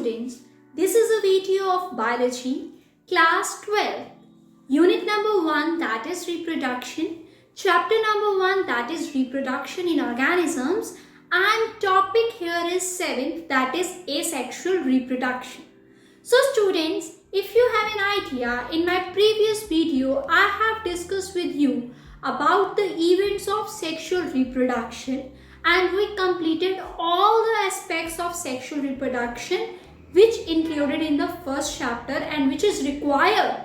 students, this is a video of biology, class 12, unit number 1 that is reproduction, chapter number 1 that is reproduction in organisms, and topic here is 7th that is asexual reproduction. So students, if you have an idea, in my previous video I have discussed with you about the events of sexual reproduction, and we completed all the aspects of sexual reproduction which included in the first chapter and which is required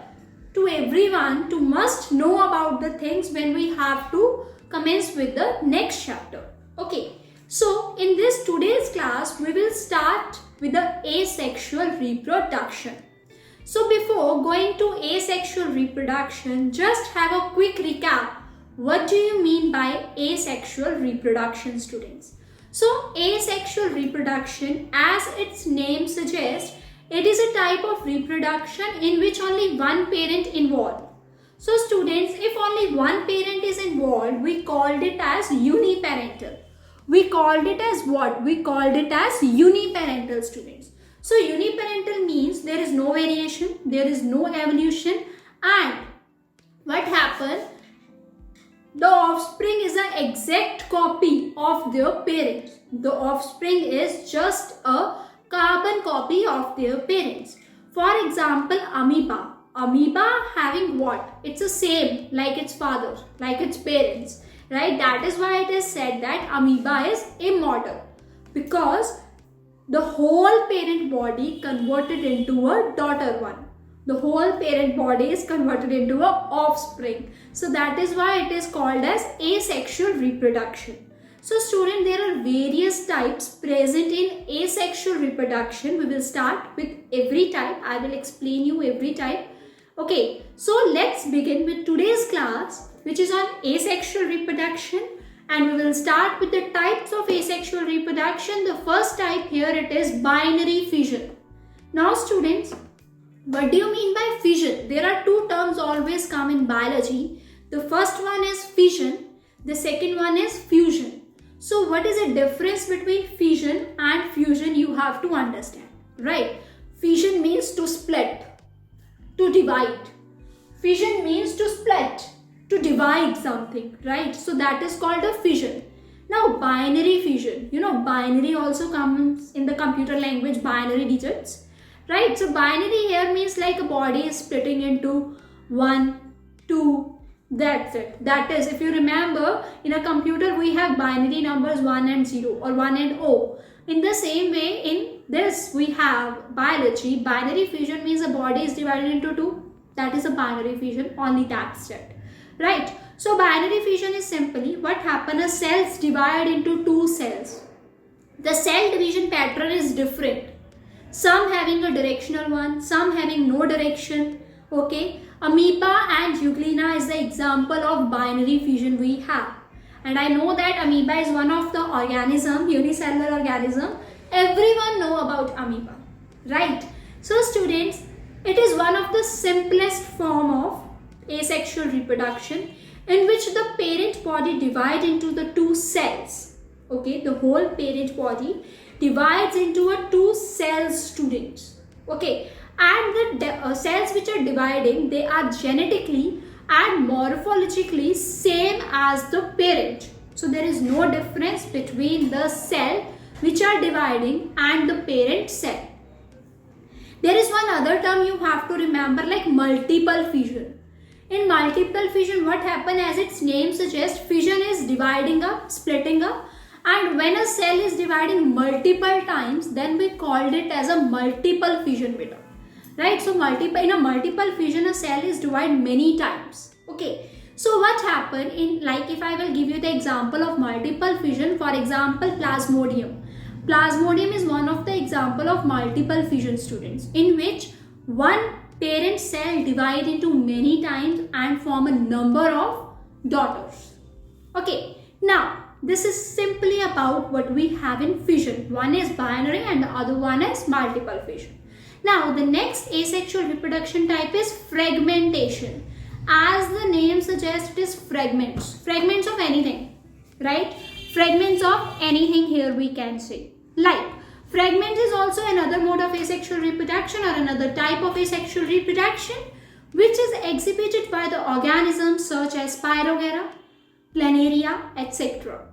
to everyone to must know about the things when we have to commence with the next chapter. Okay, so in this today's class we will start with the asexual reproduction. So before going to asexual reproduction, just have a quick recap. What do you mean by asexual reproduction, students? So asexual reproduction, as its name suggests, it is a type of reproduction in which only one parent involved. So students, if only one parent is involved, we called it as uniparental. We called it as what? We called it as uniparental, students. So uniparental means there is no variation, there is no evolution, and what happened? The offspring is an exact copy of their parents. The offspring is just a carbon copy of their parents. For example, amoeba. Amoeba having what? It's the same like its father, like its parents, right? That is why it is said that amoeba is immortal, because the whole parent body converted into a daughter one. The whole parent body is converted into an offspring. So that is why it is called as asexual reproduction. So student, there are various types present in asexual reproduction. We will start with every type. I will explain you every type. Okay, so let's begin with today's class, which is on asexual reproduction. And we will start with the types of asexual reproduction. The first type here, it is binary fission. Now students, what do you mean by fission? There are two terms always come in biology. The first one is fission. The second one is fusion. So what is the difference between fission and fusion? You have to understand, right? Fission means to split, to divide. Fission means to split, to divide something, right? So that is called a fission. Now binary fission, binary also comes in the computer language, binary digits, right? So binary here means like a body is splitting into 1, 2, that's it. That is, if you remember, in a computer we have binary numbers 1 and 0 or 1 and 0. In the same way, in this we have biology. Binary fission means a body is divided into 2. That is a binary fission, only that's it. Right? So binary fission is simply what happens, a cells divide into 2 cells. The cell division pattern is different. Some having a directional one, some having no direction. Okay, amoeba and euglena is the example of binary fission we have. And I know that amoeba is one of the organism, unicellular organism. Everyone know about amoeba, right? So students, it is one of the simplest form of asexual reproduction in which the parent body divides into the 2 cells. Okay, the whole parent body divides into a 2 cells, students. Okay, and the cells which are dividing, they are genetically and morphologically same as the parent. So there is no difference between the cell which are dividing and the parent cell. There is one other term you have to remember, like multiple fission. In multiple fission, what happens, as its name suggests, fission is dividing up, splitting up. And when a cell is dividing multiple times, then we called it as a multiple fission beta. Right? So in a multiple fission, a cell is divided many times. Okay. So what happened in, like if I will give you the example of multiple fission, for example, Plasmodium. Plasmodium is one of the example of multiple fission, students, in which one parent cell divide into many times and form a number of daughters. Okay. Now, this is simply about what we have in fission. One is binary and the other one is multiple fission. Now, the next asexual reproduction type is fragmentation. As the name suggests, it is fragments. Fragments of anything, right? Fragments of anything here we can say. Like, fragments is also another mode of asexual reproduction or another type of asexual reproduction which is exhibited by the organisms such as Spirogyra, Planaria, etc.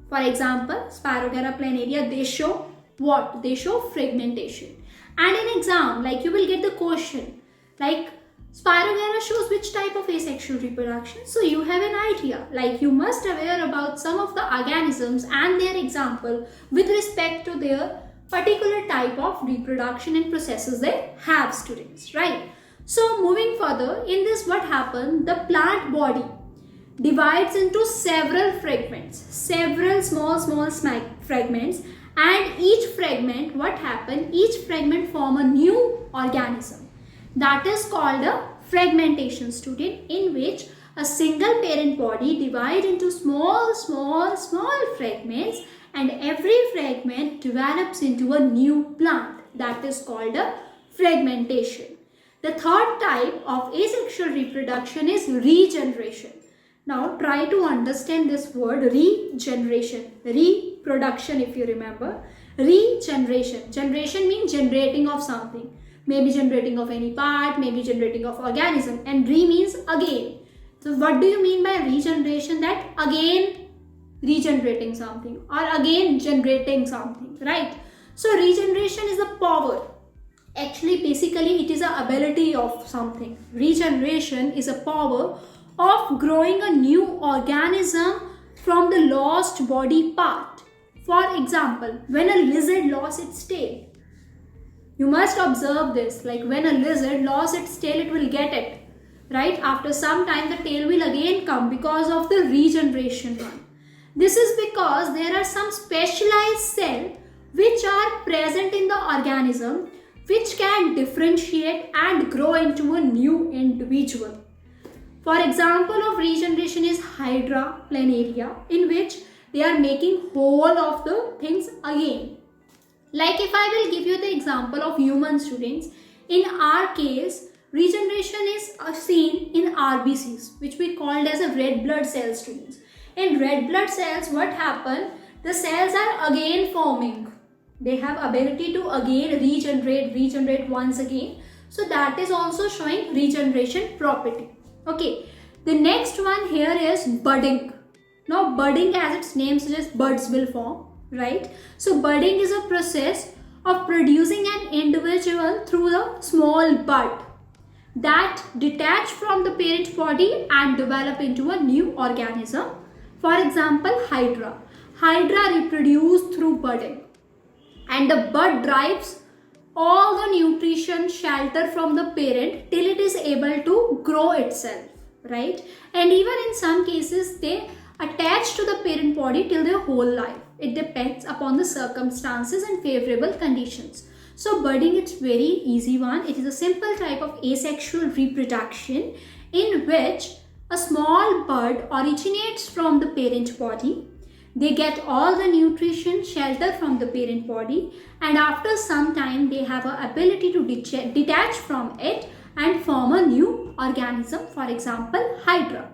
For example, Spirogyra, Planaria, they show what? They show fragmentation. And in exam, like you will get the question, like Spirogyra shows which type of asexual reproduction. So you have an idea, like you must aware about some of the organisms and their example with respect to their particular type of reproduction and processes they have, students, right? So moving further, in this what happened, the plant body divides into several fragments, several small fragments, and each fragment, what happened, each fragment form a new organism. That is called a fragmentation, student, in which a single parent body divides into small fragments, and every fragment develops into a new plant. That is called a fragmentation. The third type of asexual reproduction is regeneration. Now try to understand this word regeneration, reproduction if you remember. Regeneration, generation means generating of something, maybe generating of any part, maybe generating of organism, and re means again. So what do you mean by regeneration? That again regenerating something or again generating something, right? So regeneration is the power. Actually, basically it is an ability of something. Regeneration is a power of growing a new organism from the lost body part. For example, when a lizard lost its tail, you must observe this, like when a lizard lost its tail, it will get it, right? After some time the tail will again come because of the regeneration one. This is because there are some specialized cells which are present in the organism which can differentiate and grow into a new individual. For example of regeneration is Hydra, Planaria, in which they are making whole of the things again. Like if I will give you the example of human, students, in our case, regeneration is seen in RBCs, which we called as a red blood cells, students. In red blood cells, what happen? The cells are again forming. They have ability to again regenerate once again. So that is also showing regeneration property. Okay, the next one here is budding. Now budding, as its name suggests, buds will form, right? So budding is a process of producing an individual through the small bud that detach from the parent body and develop into a new organism. For example, Hydra. Hydra reproduce through budding, and the bud derives all the nutrition, shelter from the parent till it is able to grow itself, right? And even in some cases, they attach to the parent body till their whole life. It depends upon the circumstances and favorable conditions. So budding, it's very easy one. It is a simple type of asexual reproduction in which a small bud originates from the parent body. They get all the nutrition, shelter from the parent body, and after some time they have an ability to detach from it and form a new organism, for example, Hydra.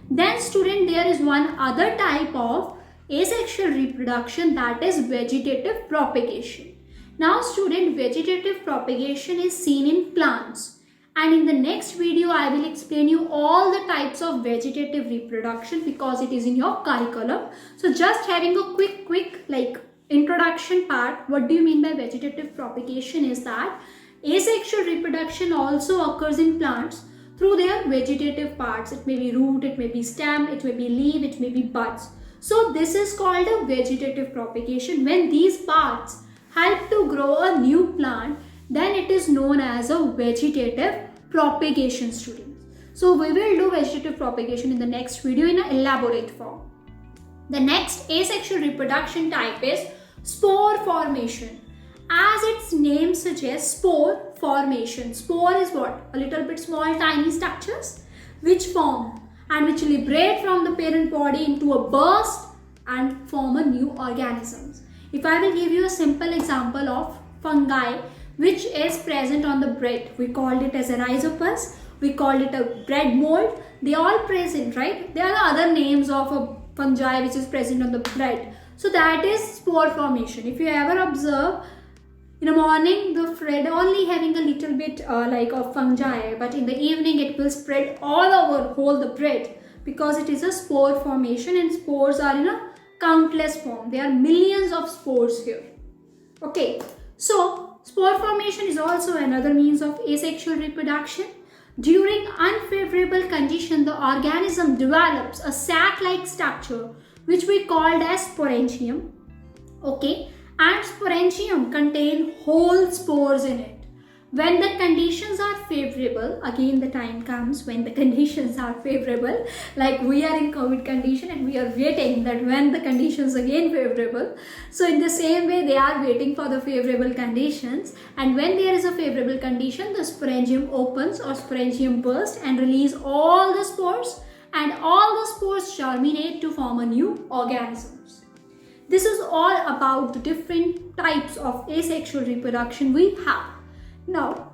Then student, there is one other type of asexual reproduction, that is vegetative propagation. Now student, vegetative propagation is seen in plants. And in the next video, I will explain you all the types of vegetative reproduction because it is in your curriculum. So just having a quick like introduction part, what do you mean by vegetative propagation is that asexual reproduction also occurs in plants through their vegetative parts. It may be root, it may be stem, it may be leaf, it may be buds. So this is called a vegetative propagation. When these parts help to grow a new plant, then it is known as a vegetative propagation, students. So we will do vegetative propagation in the next video in an elaborate form. The next asexual reproduction type is spore formation. As its name suggests, spore formation. Spore is what? A little bit small tiny structures which form and which liberate from the parent body into a burst and form a new organisms. If I will give you a simple example of fungi which is present on the bread, we called it as a rhizopus, we called it a bread mold. They are all present, right? There are other names of a fungi which is present on the bread. So that is spore formation. If you ever observe In the morning, the thread only having a little bit like of fungi, but in the evening it will spread all over whole the bread, because it is a spore formation and spores are in a countless form. There are millions of spores here. Okay, so spore formation is also another means of asexual reproduction. During unfavorable condition, the organism develops a sac-like structure which we called as sporangium. Okay, and sporangium contain whole spores in it. When the conditions are favorable, again the time comes when the conditions are favorable, like we are in COVID condition and we are waiting that when the conditions again favorable. So in the same way they are waiting for the favorable conditions, and when there is a favorable condition, the sporangium opens or sporangium bursts and release all the spores, and all the spores germinate to form a new organisms. This is all about the different types of asexual reproduction we have. Now,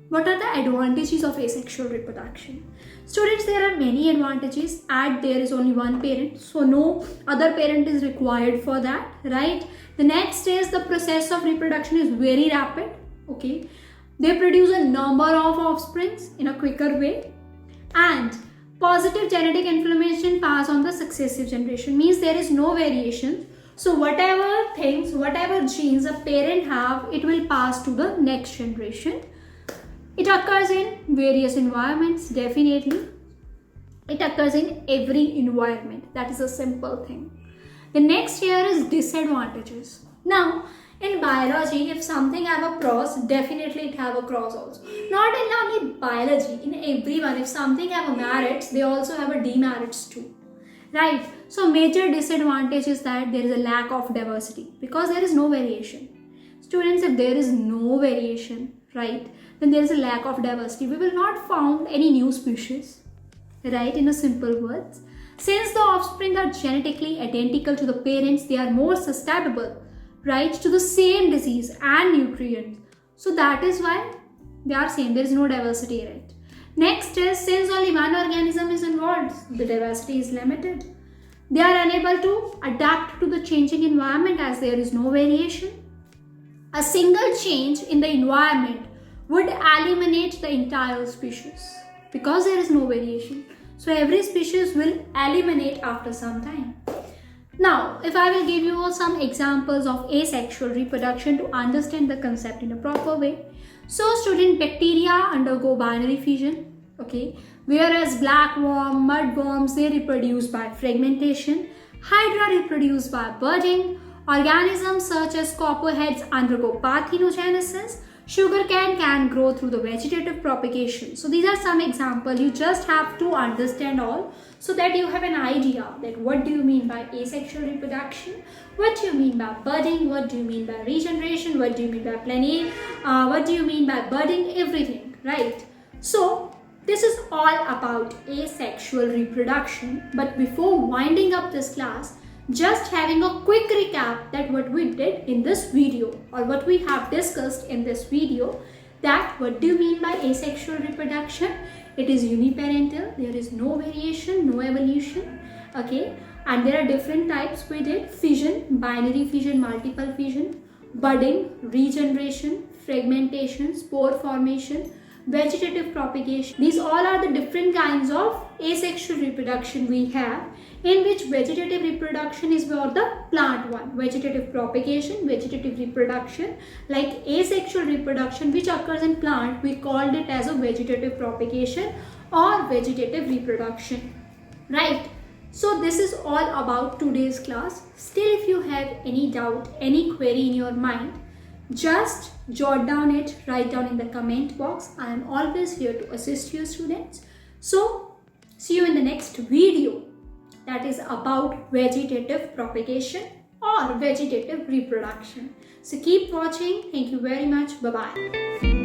what are the advantages of asexual reproduction? Students, there are many advantages, and there is only one parent, so no other parent is required for that, right? The next is the process of reproduction is very rapid. Okay, they produce a number of offsprings in a quicker way, and positive genetic information pass on the successive generation, means there is no variation. So whatever things, whatever genes a parent have, it will pass to the next generation. It occurs in various environments, definitely. It occurs in every environment. That is a simple thing. The next here is disadvantages. Now, in biology, if something have a pros, definitely it have a cross also. Not in only biology, in everyone, if something have a merits, they also have a demerits too. Right, so major disadvantage is that there is a lack of diversity, because there is no variation. Students, if there is no variation, right, then there is a lack of diversity. We will not found any new species, right, in a simple words. Since the offspring are genetically identical to the parents, they are more susceptible, right, to the same disease and nutrients. So that is why they are same, there is no diversity, right. Next is, since only one organism is involved, the diversity is limited. They are unable to adapt to the changing environment as there is no variation. A single change in the environment would eliminate the entire species, because there is no variation. So every species will eliminate after some time. Now, if I will give you some examples of asexual reproduction to understand the concept in a proper way. So student, bacteria undergo binary fission, okay, whereas black worm, mudworms, they reproduce by fragmentation. Hydra reproduce by budding. Organisms such as copperheads undergo parthenogenesis. Sugarcane can grow through the vegetative propagation. So these are some examples. You just have to understand all, so that you have an idea that what do you mean by asexual reproduction, what do you mean by budding, what do you mean by regeneration, what do you mean by planning, what do you mean by budding, everything, right? So this is all about asexual reproduction. But before winding up this class, just having a quick recap that what we did in this video, or what we have discussed in this video, that what do you mean by asexual reproduction? It is uniparental, there is no variation, no evolution, okay, and there are different types we did: fission, binary fission, multiple fission, budding, regeneration, fragmentation, spore formation, vegetative propagation. These all are the different kinds of asexual reproduction we have, in which vegetative reproduction is for the plant one, vegetative propagation, vegetative reproduction. Like asexual reproduction which occurs in plant, we called it as a vegetative propagation or vegetative reproduction, right? So this is all about today's class. Still, if you have any doubt, any query in your mind, just jot down it, write down in the comment box. I am always here to assist you students. So see you in the next video, that is about vegetative propagation or vegetative reproduction. So keep watching. Thank you very much. Bye bye.